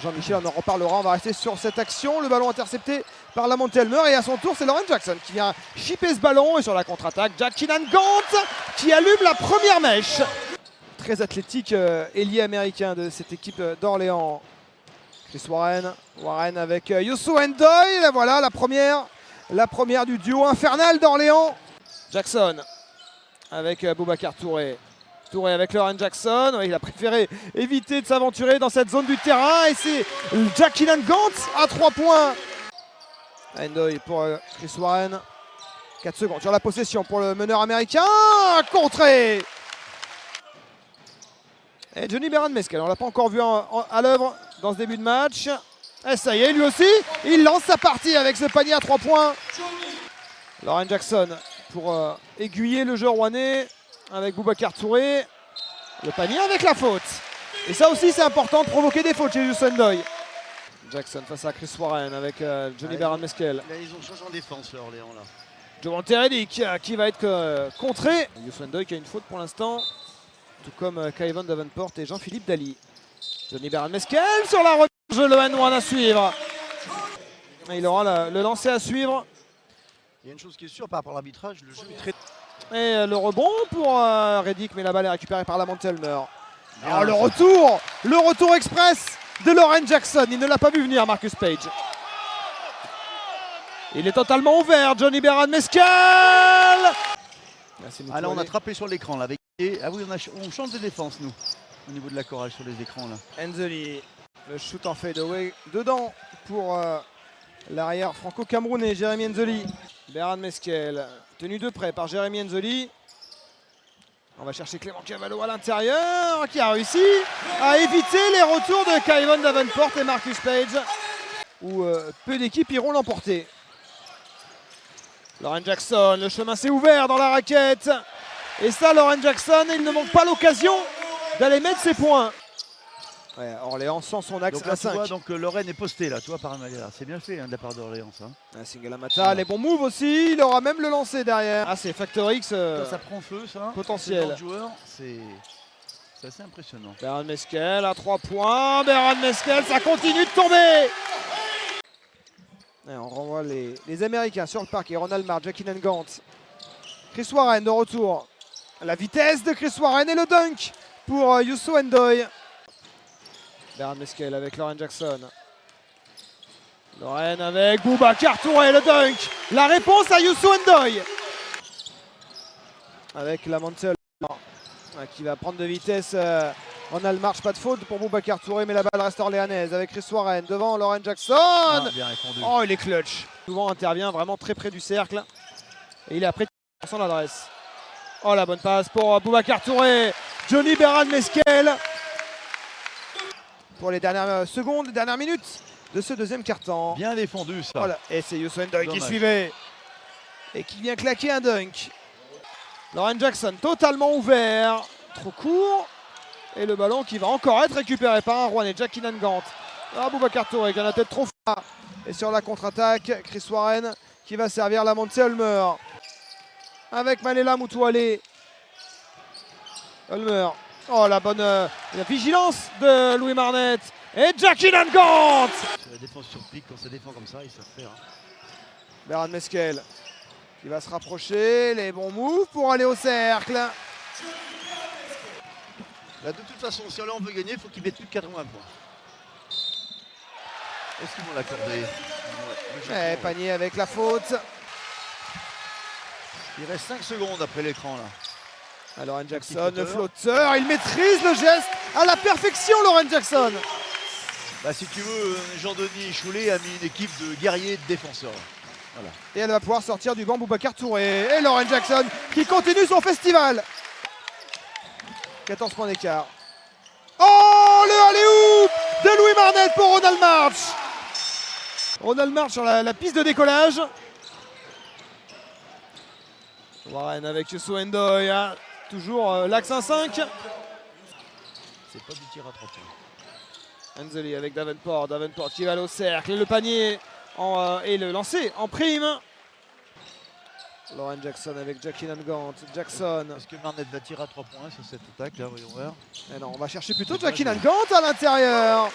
Jean-Michel, on en reparlera, on va rester sur cette action. Le ballon intercepté par Lamonte Elmer et à son tour c'est Lauren Jackson qui vient chipper ce ballon et sur la contre-attaque, Jack Keenan-Gant qui allume la première mèche. Très athlétique, ailier américain de cette équipe d'Orléans. Chris Warren avec Youssou N'Doye, voilà la première du duo infernal d'Orléans. Jackson avec Boubacar Touré. Touré avec Lauren Jackson, ouais, il a préféré éviter de s'aventurer dans cette zone du terrain et c'est Jack Keenan-Gant à 3 points. N'Doye pour Chris Warren. 4 secondes sur la possession pour le meneur américain, contré. Et Johnny Beran-Meskel, on ne l'a pas encore vu à l'œuvre dans ce début de match. Et ça y est, lui aussi, il lance sa partie avec ce panier à 3 points. Lauren Jackson pour aiguiller le jeu rouennais avec Boubacar Touré. Le panier avec la faute. Et ça aussi, c'est important de provoquer des fautes chez Youssou N'Doye. Jackson face à Chris Warren avec Johnny Beran-Meskel. Là, ils ont changé en défense, là, Orléans. Là. Javonte Reddick qui va être contré. Youssou N'Doye qui a une faute pour l'instant. Tout comme Kyvon Davenport et Jean-Philippe Daly. Johnny Beran-Meskel sur la recherche, le N1 à suivre. Et il aura le lancer à suivre. Il y a une chose qui est sûre par rapport à l'arbitrage, le jeu est très... Et le rebond pour Reddick, mais la balle est récupérée par Lamonte Elmer. Oh, le retour express de Lauren Jackson. Il ne l'a pas vu venir, Marcus Page. Il est totalement ouvert, Johnny Beran-Meskel. Ah là, on a trappé sur l'écran là. Avec... Ah oui, on change de défense, nous, au niveau de la chorale sur les écrans là. Enzeli, le shoot en fadeaway dedans pour l'arrière franco-camerounais, Jérémy Enzeli. Beran-Meskel, tenu de près par Jérémy Enzeli. On va chercher Clément Cavallo à l'intérieur, qui a réussi à éviter les retours de Kyvon Davenport et Marcus Page, où peu d'équipes iront l'emporter. Lauren Jackson, le chemin s'est ouvert dans la raquette. Et ça, Lauren Jackson, il ne manque pas l'occasion d'aller mettre ses points. Ouais, Orléans sans son axe donc là, à 5. tu vois, donc Lauren est posté là, tu vois, par Amalia. C'est bien fait hein, de la part d'Orléans. Un single Amata, les bons moves aussi, il aura même le lancer derrière. Ah, c'est Factor X. Ça prend feu, ça. Potentiel. C'est assez impressionnant. Beran-Meskel à 3 points. Beran-Meskel, ça continue de tomber. Et on renvoie les Américains sur le parquet. Ronald Marr, Jack Keenan-Gant. Chris Warren de retour. La vitesse de Chris Warren et le dunk pour Youssou N'Doye. Beran-Meskel avec Lauren Jackson. Lauren avec Boubacar Touré, le dunk. La réponse à Youssou N'Doye. Avec Lamonte Elmer qui va prendre de vitesse. Ronald March, pas de faute pour Boubacar Touré, mais la balle reste orléanaise avec Chris Warren devant Lauren Jackson. Ah, bien répondu. Oh, il est clutch. Souvent intervient vraiment très près du cercle. Et il est après son adresse. Oh, la bonne passe pour Boubacar Touré. Johnny Beran-Meskel. Pour les dernières secondes, dernières minutes de ce deuxième quart-temps. Bien défendu ça. Voilà. Et c'est Youssou N'Doye qui suivait. Et qui vient claquer un dunk. Lauren Jackson totalement ouvert. Trop court. Et le ballon qui va encore être récupéré par un Rouennais, Jack Keenan-Gant. Ah, Boubacar Touré qui a la tête trop fort. Et sur la contre-attaque, Chris Warren qui va servir Lamonte Elmer. Avec Malela Moutoualé. Elmer. Oh, la bonne la vigilance de Louis Marnette. Et Jack Keenan-Gant. La défense sur pic, quand ça défend comme ça, ils savent faire. Hein. Beran-Meskel qui va se rapprocher. Les bons moves pour aller au cercle. Là, de toute façon, si Orléans veut gagner, il faut qu'ils mettent plus de 80 points. Est-ce qu'ils vont l'accorder? Ouais, panier avec la faute. Il reste 5 secondes après l'écran là. Alors Lauren Jackson, le flotteur, il maîtrise le geste à la perfection, Lauren Jackson. Bah, si tu veux, Jean-Denis Choulet a mis une équipe de guerriers et de défenseurs. Voilà. Et elle va pouvoir sortir du banc Boubacar Touré. Et Lauren Jackson qui continue son festival. 14 points d'écart. Oh, le alley-oop de Louis Marnette pour Ronald March. Ronald March sur la piste de décollage. Warren avec Youssou N'Doye, hein. Toujours l'axe 1-5. C'est pas du tir à 3 points. Enzeli avec Davenport. Davenport qui va aller au cercle. Et le panier et le lancer en prime. Lauren Jackson avec Jack Keenan-Gant. Jackson. Est-ce que Marnette va tirer à 3 points sur cette attaque là, voyons voir. Et non, on va chercher plutôt Jack Keenan-Gant à l'intérieur.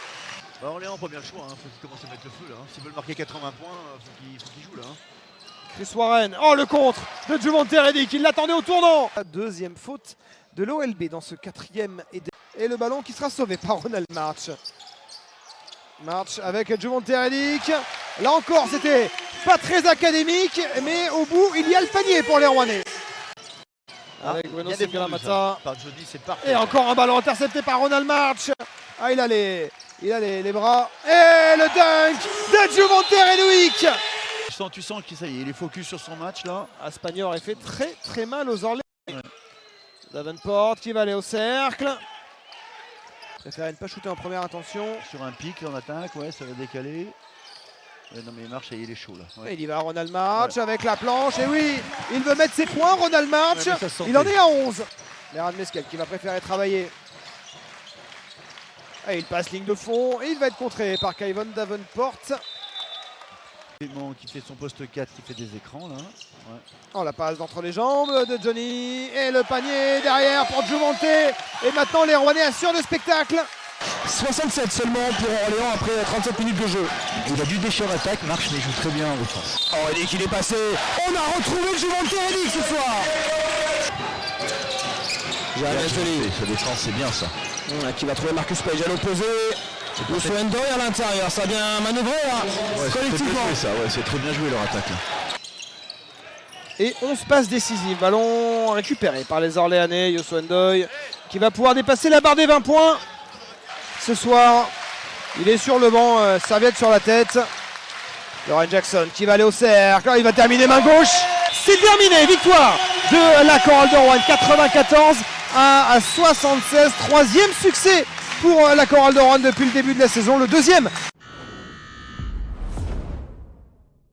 Bah, Orléans, premier choix, hein. Faut qu'ils commencent à mettre le feu là. Hein. S'ils veulent marquer 80 points, faut qu'ils jouent là. Hein. Chris Warren, oh le contre de Jumonte Redick, il l'attendait au tournant. Deuxième faute de l'OLB dans ce quatrième et le ballon qui sera sauvé par Ronald March. March avec Jumonte Redick. Là encore, c'était pas très académique, mais au bout, il y a le panier pour les Rouennais. Avec Bruno Sengalamata. C'est parfait. Et encore un ballon intercepté par Ronald March. Ah, il a les bras. Et le dunk de Jumonte Redick. Tu sens qu'il il est focus sur son match là. Aspagnon aurait fait très mal aux Orléans. Ouais. Davenport qui va aller au cercle. Préférait ne pas shooter en première intention. Sur un pic en attaque, ouais, ça va décaler. Ouais, non mais il marche et il est chaud là. Ouais. Et il y va Ronald March avec la planche. Et oui, il veut mettre ses points, Ronald March. Ouais, il en est à 11. Meran Meskel qui va préférer travailler. Et il passe ligne de fond. Et il va être contré par Kyvon Davenport. Qui fait son poste 4, qui fait des écrans là. Ouais. Oh, la passe d'entre les jambes de Johnny. Et le panier derrière pour Jumonte. Et maintenant les Rouennais assurent le spectacle. 67 seulement pour Orléans après 37 minutes de jeu. Il a du déchet en attaque, March mais joue très bien en défense. Oh, Redick il est passé. On a retrouvé Jumonte Redick ce soir. Sa défense c'est bien ça. Qui va trouver Marcus Page à l'opposé. Yosu Ndoye à l'intérieur, ça vient manœuvrer collectivement. C'est très bien joué leur attaque. Là. Et 11 passes décisives, ballon récupéré par les Orléanais. Yosu Ndoye qui va pouvoir dépasser la barre des 20 points. Ce soir, il est sur le banc, serviette sur la tête. Lauren Jackson qui va aller au cercle, il va terminer main gauche. C'est terminé, victoire de la Chorale de Rouen, 94 à 76, troisième succès pour la Chorale de Rouen depuis le début de la saison, le deuxième